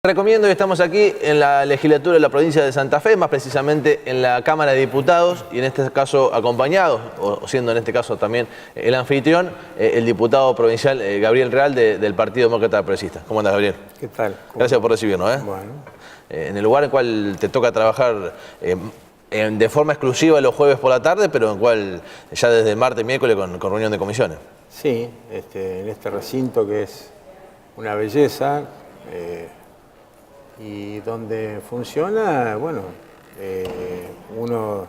Recomiendo que estamos aquí en la legislatura de la provincia de Santa Fe, más precisamente en la Cámara de Diputados y en este caso acompañados, o siendo en este caso también el anfitrión, el diputado provincial Gabriel Real del Partido Demócrata Progresista. ¿Cómo andas, Gabriel? ¿Qué tal? Gracias por recibirnos. Bueno. En el lugar en el cual te toca trabajar de forma exclusiva los jueves por la tarde, pero en el cual ya desde martes, miércoles con reunión de comisiones. Sí, en este recinto que es una belleza y donde funciona, bueno, una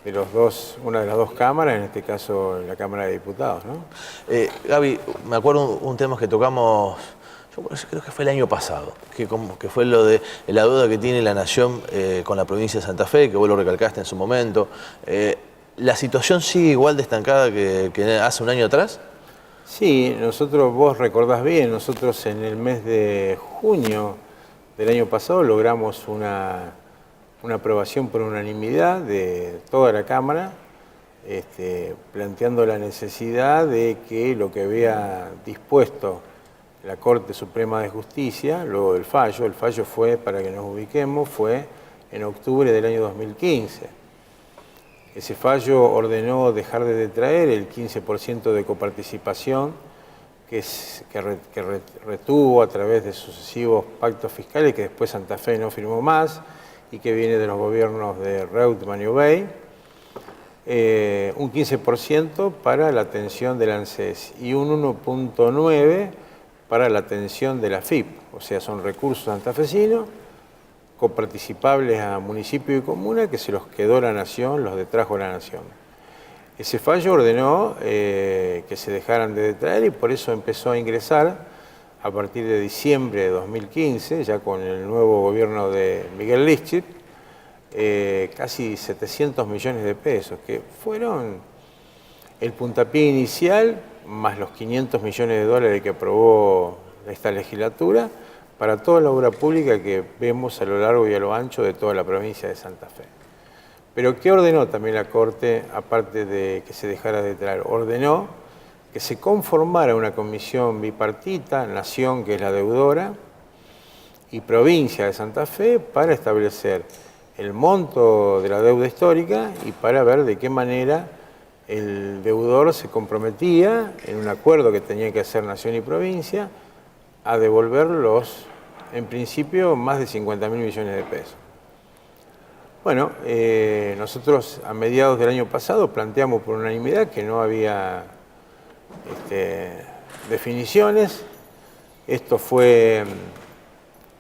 de las dos cámaras, en este caso la Cámara de Diputados, ¿no? Gaby, me acuerdo un tema que tocamos, yo creo que fue el año pasado, que fue lo de la deuda que tiene la Nación con la provincia de Santa Fe, que vos lo recalcaste en su momento. ¿La situación sigue igual de estancada que hace un año atrás? Sí, vos recordás bien, nosotros en el mes de junio del año pasado logramos una aprobación por unanimidad de toda la Cámara, planteando la necesidad de que lo que había dispuesto la Corte Suprema de Justicia, luego del fallo, el fallo fue, para que nos ubiquemos, fue en octubre del año 2015. Ese fallo ordenó dejar de detraer el 15% de coparticipación que retuvo a través de sucesivos pactos fiscales que después Santa Fe no firmó más y que viene de los gobiernos de Reutemann y Ubey, un 15% para la atención del ANSES y un 1.9% para la atención de la FIP, o sea, son recursos santafesinos coparticipables a municipio y comuna que se los quedó la Nación, los detrajo la Nación. Ese fallo ordenó que se dejaran de detraer y por eso empezó a ingresar a partir de diciembre de 2015, ya con el nuevo gobierno de Miguel Lischit, casi 700 millones de pesos, que fueron el puntapié inicial más los 500 millones de dólares que aprobó esta legislatura para toda la obra pública que vemos a lo largo y a lo ancho de toda la provincia de Santa Fe. Pero ¿qué ordenó también la Corte, aparte de que se dejara de traer? Ordenó que se conformara una comisión bipartita, Nación, que es la deudora, y provincia de Santa Fe, para establecer el monto de la deuda histórica y para ver de qué manera el deudor se comprometía, en un acuerdo que tenía que hacer Nación y provincia, a devolver en principio, más de 50.000 millones de pesos. Bueno, nosotros a mediados del año pasado planteamos por unanimidad que no había definiciones. Esto fue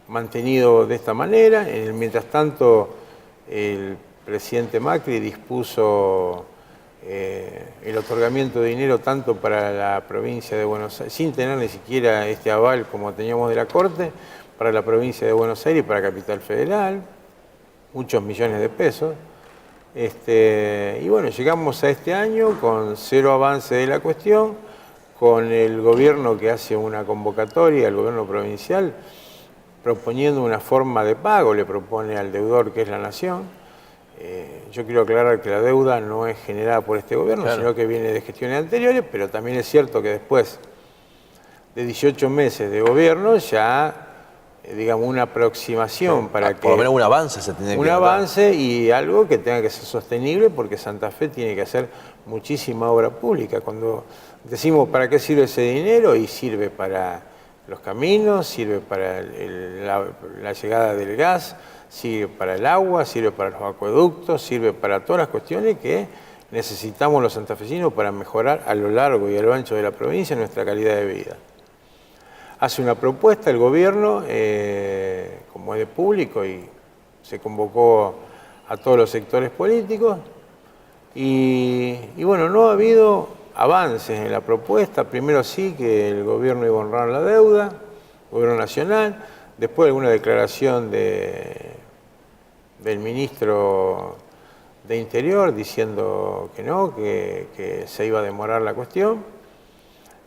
mantenido de esta manera. Mientras tanto, el presidente Macri dispuso el otorgamiento de dinero tanto para la provincia de Buenos Aires, sin tener ni siquiera este aval como teníamos de la Corte, para la provincia de Buenos Aires y para Capital Federal, muchos millones de pesos. Y bueno, llegamos a este año con cero avance de la cuestión, con el gobierno que hace una convocatoria, el gobierno provincial, proponiendo una forma de pago, le propone al deudor que es la Nación. Yo quiero aclarar que la deuda no es generada por este gobierno, claro, sino que viene de gestiones anteriores, pero también es cierto que después de 18 meses de gobierno ya, digamos, una aproximación para que... Por lo menos un avance se tiene que dar. Un avance y algo que tenga que ser sostenible, porque Santa Fe tiene que hacer muchísima obra pública. Cuando decimos para qué sirve ese dinero, y sirve para los caminos, sirve para la llegada del gas, sirve para el agua, sirve para los acueductos, sirve para todas las cuestiones que necesitamos los santafesinos para mejorar a lo largo y a lo ancho de la provincia nuestra calidad de vida. Hace una propuesta el gobierno, como es de público, y se convocó a todos los sectores políticos, y bueno, no ha habido avances en la propuesta. Primero sí que el gobierno iba a honrar la deuda, el gobierno nacional, después alguna declaración del ministro de Interior diciendo que no, que se iba a demorar la cuestión.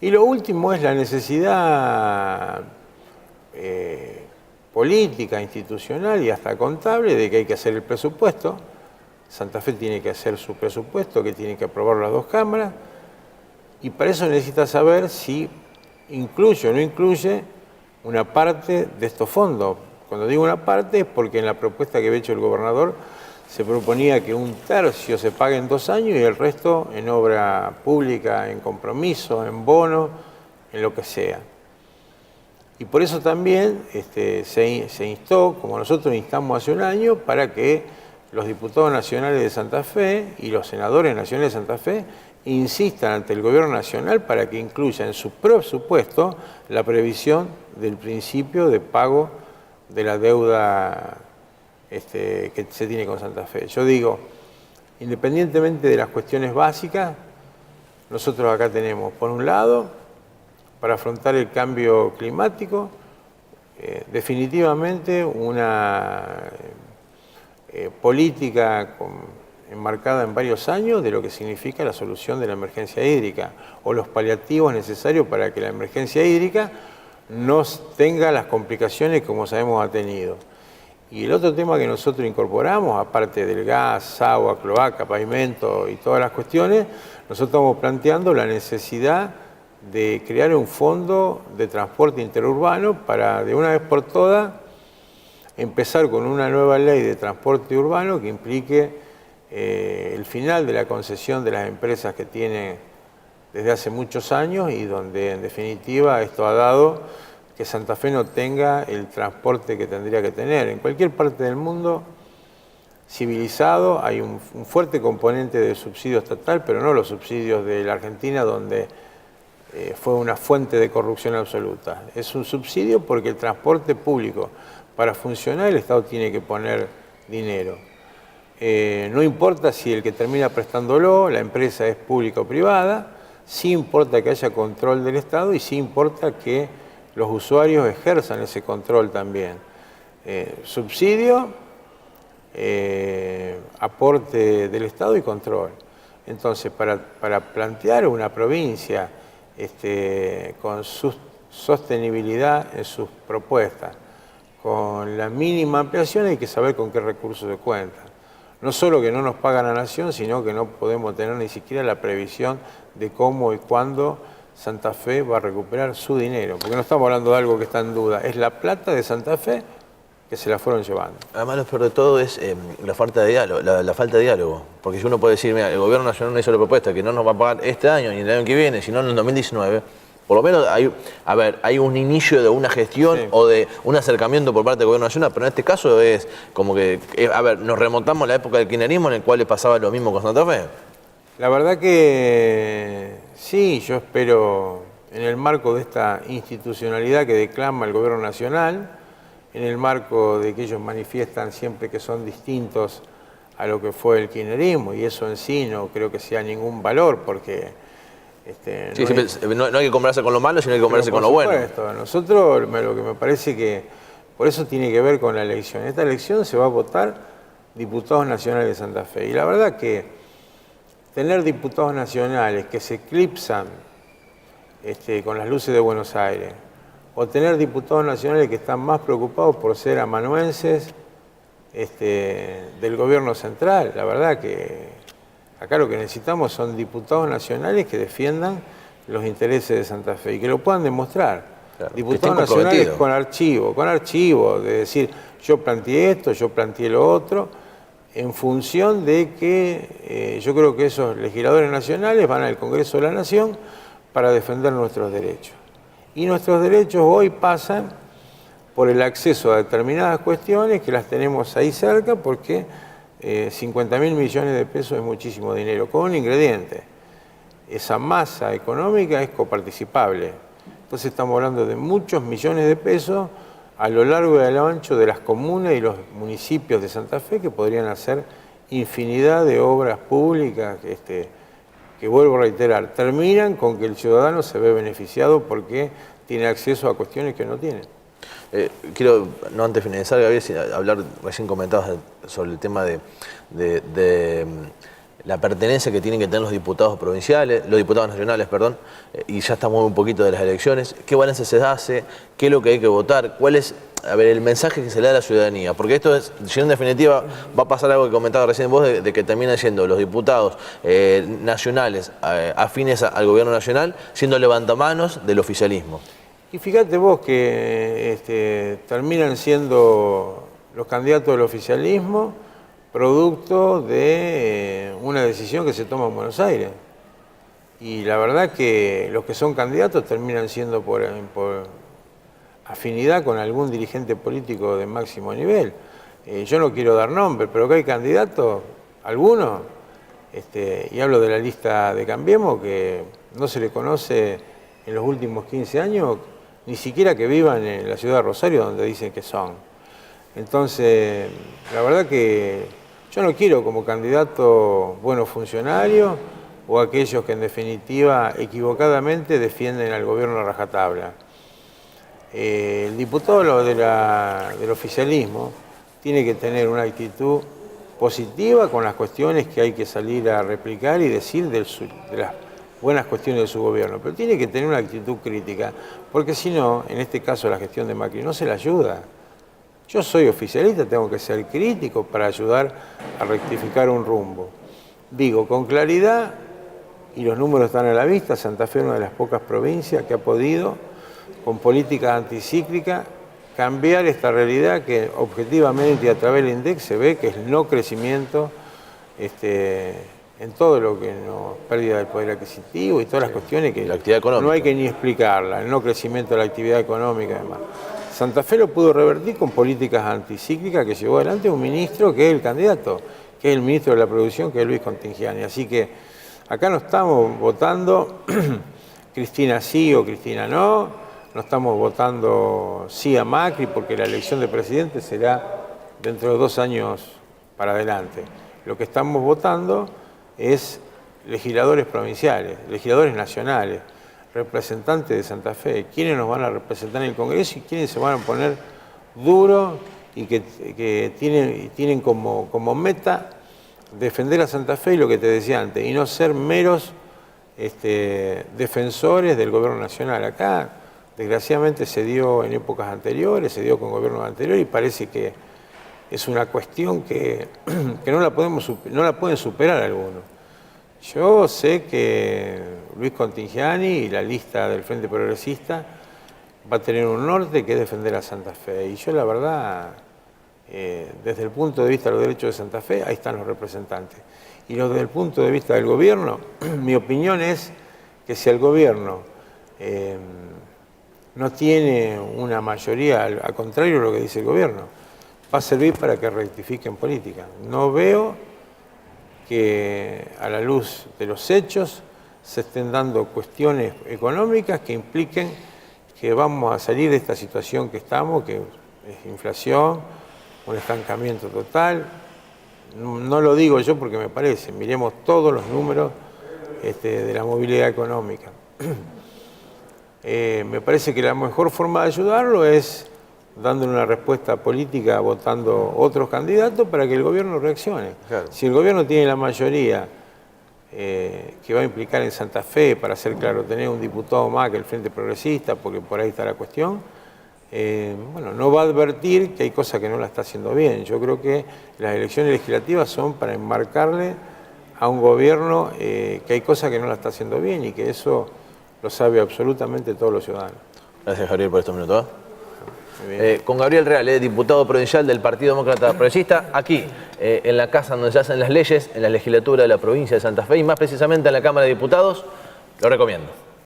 Y lo último es la necesidad política, institucional y hasta contable de que hay que hacer el presupuesto. Santa Fe tiene que hacer su presupuesto, que tiene que aprobar las dos cámaras, y para eso necesita saber si incluye o no incluye una parte de estos fondos, Cuando digo una parte es porque en la propuesta que había hecho el gobernador se proponía que un tercio se pague en 2 años y el resto en obra pública, en compromiso, en bono, en lo que sea. Y por eso también se instó, como nosotros instamos hace un año, para que los diputados nacionales de Santa Fe y los senadores nacionales de Santa Fe insistan ante el gobierno nacional para que incluya en su presupuesto la previsión del principio de pago de la deuda que se tiene con Santa Fe. Yo digo, independientemente de las cuestiones básicas, nosotros acá tenemos, por un lado, para afrontar el cambio climático, definitivamente una política enmarcada en varios años de lo que significa la solución de la emergencia hídrica o los paliativos necesarios para que la emergencia hídrica no tenga las complicaciones como sabemos ha tenido. Y el otro tema que nosotros incorporamos, aparte del gas, agua, cloaca, pavimento y todas las cuestiones, nosotros estamos planteando la necesidad de crear un fondo de transporte interurbano para de una vez por todas empezar con una nueva ley de transporte urbano que implique el final de la concesión de las empresas que tiene desde hace muchos años y donde en definitiva esto ha dado que Santa Fe no tenga el transporte que tendría que tener. En cualquier parte del mundo civilizado hay un fuerte componente de subsidio estatal, pero no los subsidios de la Argentina donde fue una fuente de corrupción absoluta. Es un subsidio porque el transporte público, para funcionar, el Estado tiene que poner dinero. No importa si el que termina prestándolo, la empresa es pública o privada, sí importa que haya control del Estado y sí importa que los usuarios ejerzan ese control también. Subsidio, aporte del Estado y control. Entonces, para plantear una provincia con su sostenibilidad en sus propuestas, con la mínima ampliación, hay que saber con qué recursos se cuenta. No solo que no nos paga la Nación, sino que no podemos tener ni siquiera la previsión de cómo y cuándo Santa Fe va a recuperar su dinero. Porque no estamos hablando de algo que está en duda, es la plata de Santa Fe que se la fueron llevando. Además, lo peor de todo es la falta de diálogo, la falta de diálogo. Porque si uno puede decir, mira, el gobierno nacional no hizo la propuesta que no nos va a pagar este año ni el año que viene, sino en el 2019, por lo menos hay un inicio de una gestión o de un acercamiento por parte del gobierno nacional, pero en este caso es como que, nos remontamos a la época del kirchnerismo en el cual le pasaba lo mismo con Santa Fe. La verdad que sí, yo espero, en el marco de esta institucionalidad que declama el gobierno nacional, en el marco de que ellos manifiestan siempre que son distintos a lo que fue el kirchnerismo, y eso en sí no creo que sea ningún valor, porque no hay que compararse con lo malo, sino hay que compararse con lo bueno. Nosotros, lo que me parece que, por eso tiene que ver con la elección. En esta elección se va a votar diputados nacionales de Santa Fe, y la verdad que tener diputados nacionales que se eclipsan con las luces de Buenos Aires, o tener diputados nacionales que están más preocupados por ser amanuenses del gobierno central, la verdad que acá lo que necesitamos son diputados nacionales que defiendan los intereses de Santa Fe y que lo puedan demostrar. Claro, diputados nacionales con archivo, de decir yo planteé esto, yo planteé lo otro, en función de que yo creo que esos legisladores nacionales van al Congreso de la Nación para defender nuestros derechos. Y nuestros derechos hoy pasan por el acceso a determinadas cuestiones que las tenemos ahí cerca porque 50.000 millones de pesos es muchísimo dinero, con un ingrediente. Esa masa económica es coparticipable. Entonces estamos hablando de muchos millones de pesos a lo largo y a lo ancho de las comunas y los municipios de Santa Fe que podrían hacer infinidad de obras públicas que vuelvo a reiterar, terminan con que el ciudadano se ve beneficiado porque tiene acceso a cuestiones que no tiene. Quiero, no antes de finalizar, Gabriel, hablar, recién comentabas sobre el tema de la pertenencia que tienen que tener los diputados provinciales, los diputados nacionales, perdón, y ya estamos un poquito de las elecciones. ¿Qué balance se hace? ¿Qué es lo que hay que votar? ¿Cuál es, el mensaje que se le da a la ciudadanía? Porque esto es, si en definitiva va a pasar algo que comentaba recién vos, de que terminan siendo los diputados nacionales afines al gobierno nacional, siendo levantamanos del oficialismo. Y fíjate vos que terminan siendo los candidatos del oficialismo producto de una decisión que se toma en Buenos Aires. Y la verdad que los que son candidatos terminan siendo por afinidad con algún dirigente político de máximo nivel. Yo no quiero dar nombre, pero que hay candidatos, algunos, y hablo de la lista de Cambiemos, que no se le conoce en los últimos 15 años, ni siquiera que vivan en la ciudad de Rosario, donde dicen que son. Entonces, la verdad que yo no quiero como candidato buenos funcionarios o aquellos que en definitiva equivocadamente defienden al gobierno a rajatabla. El diputado del oficialismo tiene que tener una actitud positiva con las cuestiones que hay que salir a replicar y decir de las buenas cuestiones de su gobierno, pero tiene que tener una actitud crítica, porque si no, en este caso la gestión de Macri no se le ayuda. Yo soy oficialista, tengo que ser crítico para ayudar a rectificar un rumbo. Digo, con claridad, y los números están a la vista, Santa Fe es una de las pocas provincias que ha podido, con políticas anticíclicas, cambiar esta realidad que objetivamente y a través del INDEC se ve que es no crecimiento en todo lo que no, pérdida del poder adquisitivo y todas las cuestiones que la actividad económica. No hay que ni explicarla, el no crecimiento de la actividad económica y demás. Santa Fe lo pudo revertir con políticas anticíclicas que llevó adelante un ministro que es el candidato, que es el ministro de la Producción, que es Luis Continghiani. Así que acá no estamos votando Cristina sí o Cristina no, no estamos votando sí a Macri porque la elección de presidente será dentro de 2 años para adelante. Lo que estamos votando es legisladores provinciales, legisladores nacionales, representantes de Santa Fe, quiénes nos van a representar en el Congreso y quiénes se van a poner duros y que tienen como meta defender a Santa Fe y lo que te decía antes, y no ser meros defensores del gobierno nacional. Acá, desgraciadamente, se dio en épocas anteriores, se dio con gobiernos anteriores y parece que es una cuestión que no la pueden superar algunos. Yo sé que Luis Continghiani y la lista del Frente Progresista va a tener un norte que es defender a Santa Fe. Y yo la verdad, desde el punto de vista de los derechos de Santa Fe, ahí están los representantes. Y desde el punto de vista del gobierno, mi opinión es que si el gobierno no tiene una mayoría, al contrario de lo que dice el gobierno, va a servir para que rectifiquen política. No veo que a la luz de los hechos se estén dando cuestiones económicas que impliquen que vamos a salir de esta situación que estamos, que es inflación, un estancamiento total. No lo digo yo porque me parece, miremos todos los números de la movilidad económica. Me parece que la mejor forma de ayudarlo es dándole una respuesta política, votando otros candidatos para que el gobierno reaccione. Claro. Si el gobierno tiene la mayoría que va a implicar en Santa Fe, para ser claro, tener un diputado más que el Frente Progresista, porque por ahí está la cuestión, bueno, no va a advertir que hay cosas que no la está haciendo bien. Yo creo que las elecciones legislativas son para enmarcarle a un gobierno que hay cosas que no la está haciendo bien y que eso lo sabe absolutamente todos los ciudadanos. Gracias, Gabriel, por estos minutos. Con Gabriel Real, diputado provincial del Partido Demócrata Progresista, aquí, en la casa donde se hacen las leyes, en la legislatura de la provincia de Santa Fe y más precisamente en la Cámara de Diputados, lo recomiendo.